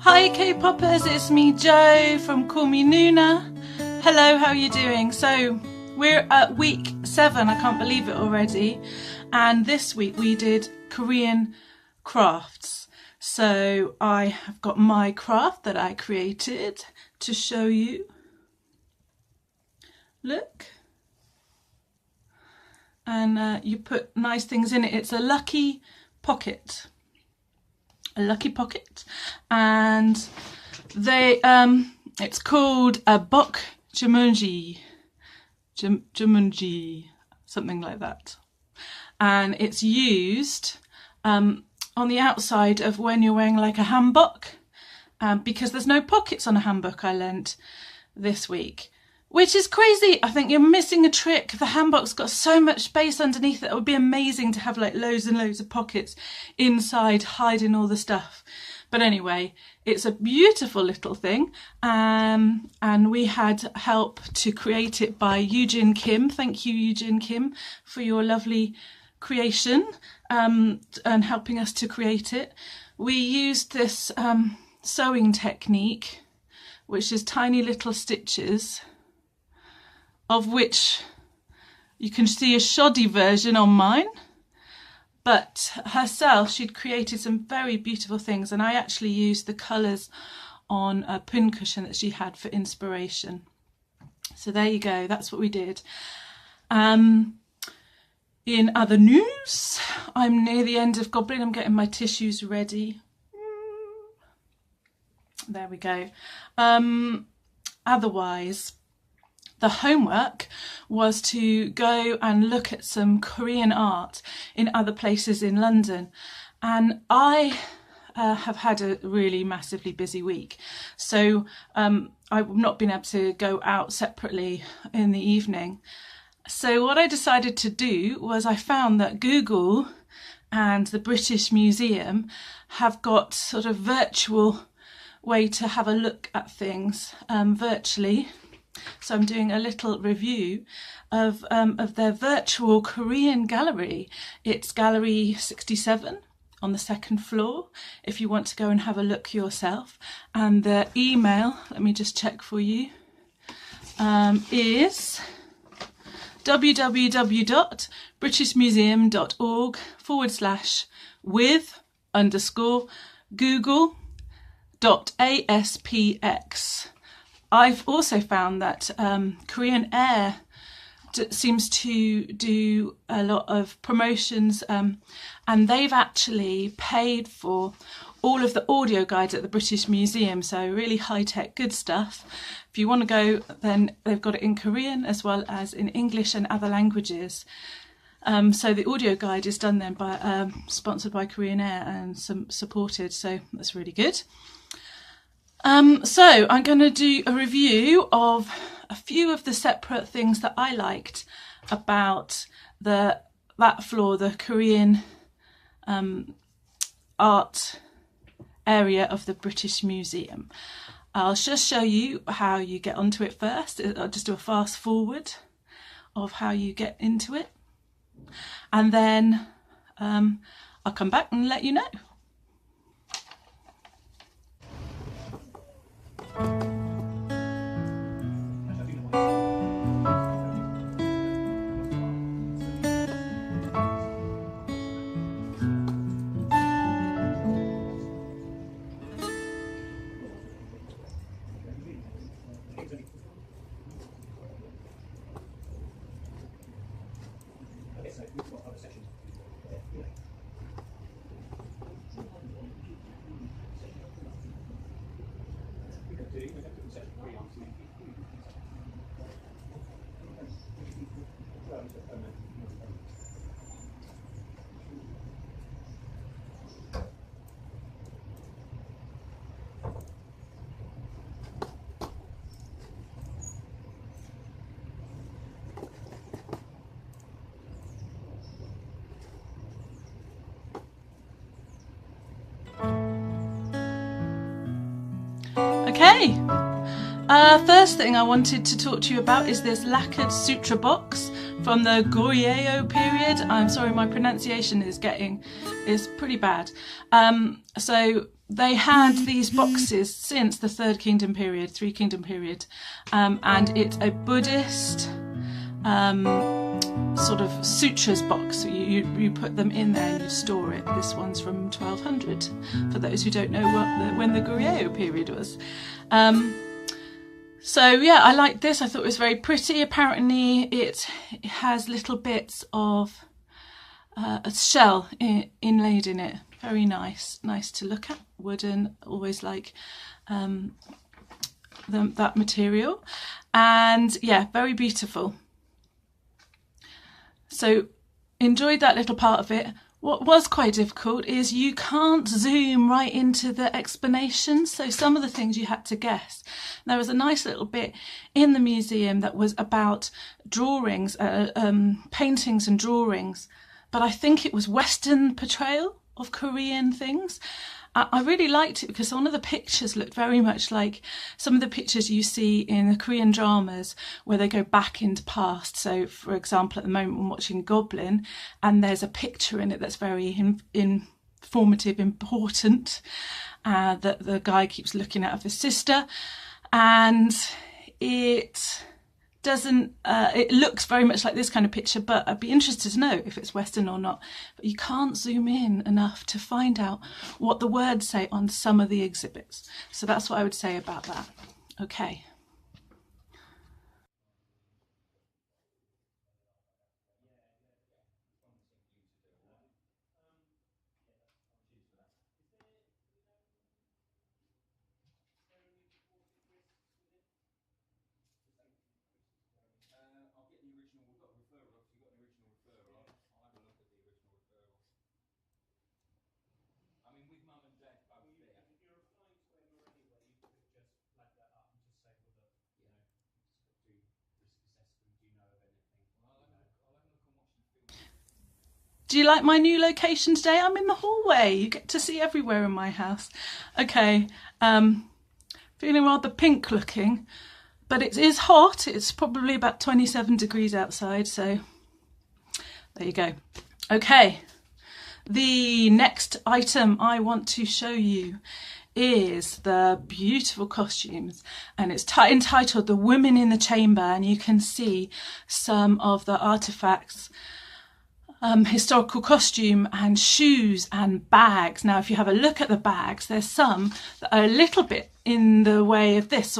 Hi K-Poppers, it's me Jo from Call Me Nuna. Hello, how are you doing? So we're at week 7, I can't believe it already. And this week we did Korean crafts. So I have got my craft that I created to show you. Look. And you put nice things in it. It's a lucky pocket. And they it's called a bok jamunji, something like that, and it's used on the outside of when you're wearing like a hanbok, because there's no pockets on a hanbok I learnt this week, which is crazy. I think you're missing a trick. The hanbok's got so much space underneath it. It would be amazing to have like loads and loads of pockets inside hiding all the stuff. But anyway, it's a beautiful little thing, and we had help to create it by Eugene Kim. Thank you, Eugene Kim, for your lovely creation and helping us to create it. We used this sewing technique, which is tiny little stitches, of which you can see a shoddy version on mine, but herself, she'd created some very beautiful things, and I actually used the colours on a pincushion that she had for inspiration. So there you go, that's what we did. In other news, I'm near the end of Goblin. I'm getting my tissues ready. There we go. Otherwise, the homework was to go and look at some Korean art in other places in London, and I have had a really massively busy week, so I've not been able to go out separately in the evening. So what I decided to do was I found that Google and the British Museum have got sort of virtual way to have a look at things virtually. So I'm doing a little review of their virtual Korean gallery. It's Gallery 67 on the 2nd floor, if you want to go and have a look yourself. And the email, let me just check for you, is www.britishmuseum.org/with_google.aspx. I've also found that Korean Air seems to do a lot of promotions, and they've actually paid for all of the audio guides at the British Museum, so really high-tech, good stuff. If you want to go, then they've got it in Korean as well as in English and other languages. So the audio guide is done then by sponsored by Korean Air and supported, so that's really good. So I'm going to do a review of a few of the separate things that I liked about that floor, the Korean art area of the British Museum. I'll just show you how you get onto it first. I'll just do a fast forward of how you get into it, and then I'll come back and let you know. Okay, first thing I wanted to talk to you about is this lacquered sutra box from the Goryeo period. I'm sorry, my pronunciation is pretty bad. So they had these boxes since the Three Kingdom period, and it's a Buddhist sort of sutras box. You put them in there and you store it. This one's from 1200, for those who don't know when the Goryeo period was. So yeah, I liked this. I thought it was very pretty. Apparently it has little bits of a shell inlaid in it. Very nice to look at. Wooden, always like that material, and yeah, very beautiful. So enjoyed that little part of it. What was quite difficult is you can't zoom right into the explanation, so some of the things you had to guess. There was a nice little bit in the museum that was about drawings, paintings and drawings, but I think it was Western portrayal of Korean things. I really liked it because one of the pictures looked very much like some of the pictures you see in the Korean dramas where they go back into past. So, for example, at the moment I'm watching Goblin, and there's a picture in it that's very informative, important, that the guy keeps looking out of his sister, and it doesn't, it looks very much like this kind of picture, but I'd be interested to know if it's Western or not. But you can't zoom in enough to find out what the words say on some of the exhibits. So that's what I would say about that. Okay. Do you like my new location today? I'm in the hallway. You get to see everywhere in my house. Okay, feeling rather pink looking, but it is hot. It's probably about 27 degrees outside, so there you go. Okay, the next item I want to show you is the beautiful costumes, and it's entitled The Women in the Chamber, and you can see some of the artifacts, historical costume and shoes and bags. Now if you have a look at the bags, there's some that are a little bit in the way of this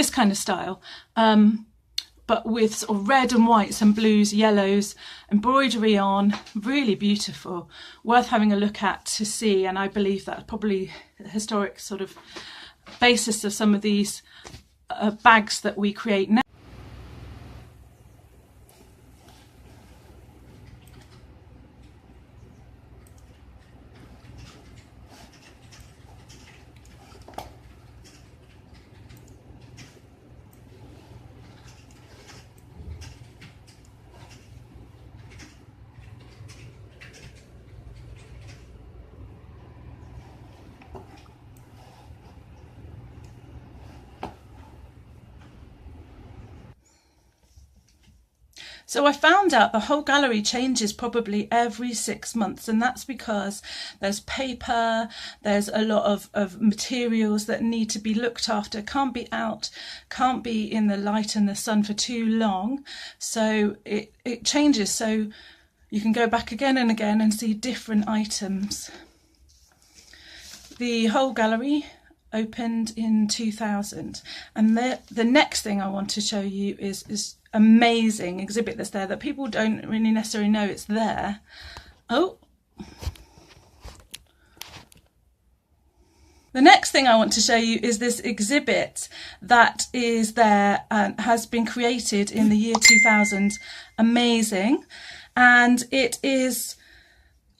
kind of style, but with sort of red and whites and blues, yellows, embroidery on, really beautiful, worth having a look at to see. And I believe that's probably the historic sort of basis of some of these bags that we create now. So I found out the whole gallery changes probably every 6 months, and that's because there's paper, there's a lot of materials that need to be looked after, can't be out, can't be in the light and the sun for too long, so it changes. So you can go back again and again and see different items. The whole gallery opened in 2000, and the next thing I want to show you is amazing exhibit that's there that people don't really necessarily know it's there. Oh, the next thing I want to show you is this exhibit that is there and has been created in the year 2000. Amazing. And it is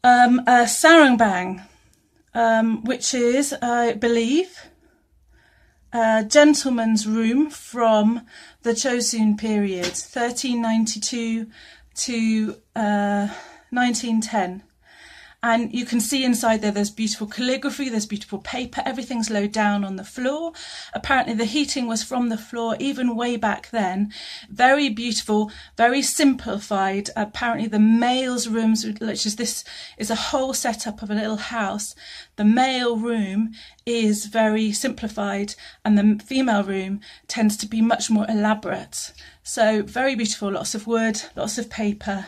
a sarangbang, which is, I believe, a gentleman's room from the Chosun period, 1392 to 1910. And you can see inside there, there's beautiful calligraphy, there's beautiful paper, everything's low down on the floor. Apparently the heating was from the floor even way back then. Very beautiful, very simplified. Apparently the male's rooms, which is this is a whole setup of a little house. The male room is very simplified and the female room tends to be much more elaborate. So very beautiful, lots of wood, lots of paper,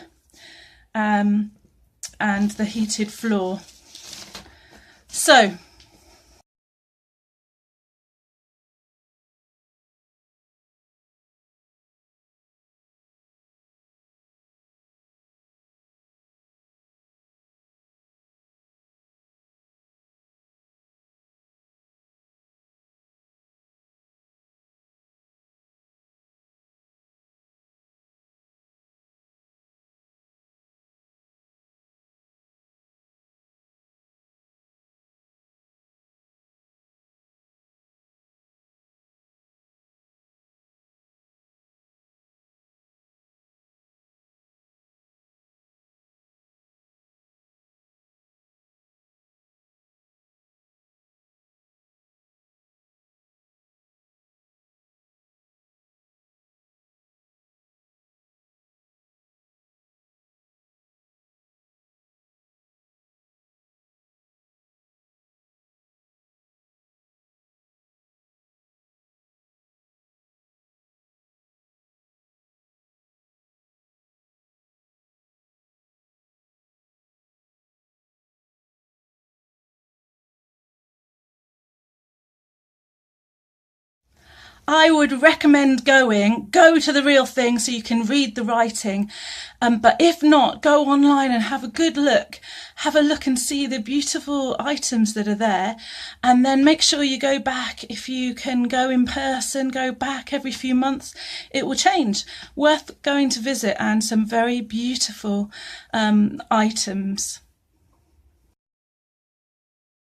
and the heated floor. So I would recommend go to the real thing so you can read the writing. But if not, go online and have a good look. Have a look and see the beautiful items that are there. And then make sure you go back. If you can go in person, go back every few months. It will change. Worth going to visit, and some very beautiful items.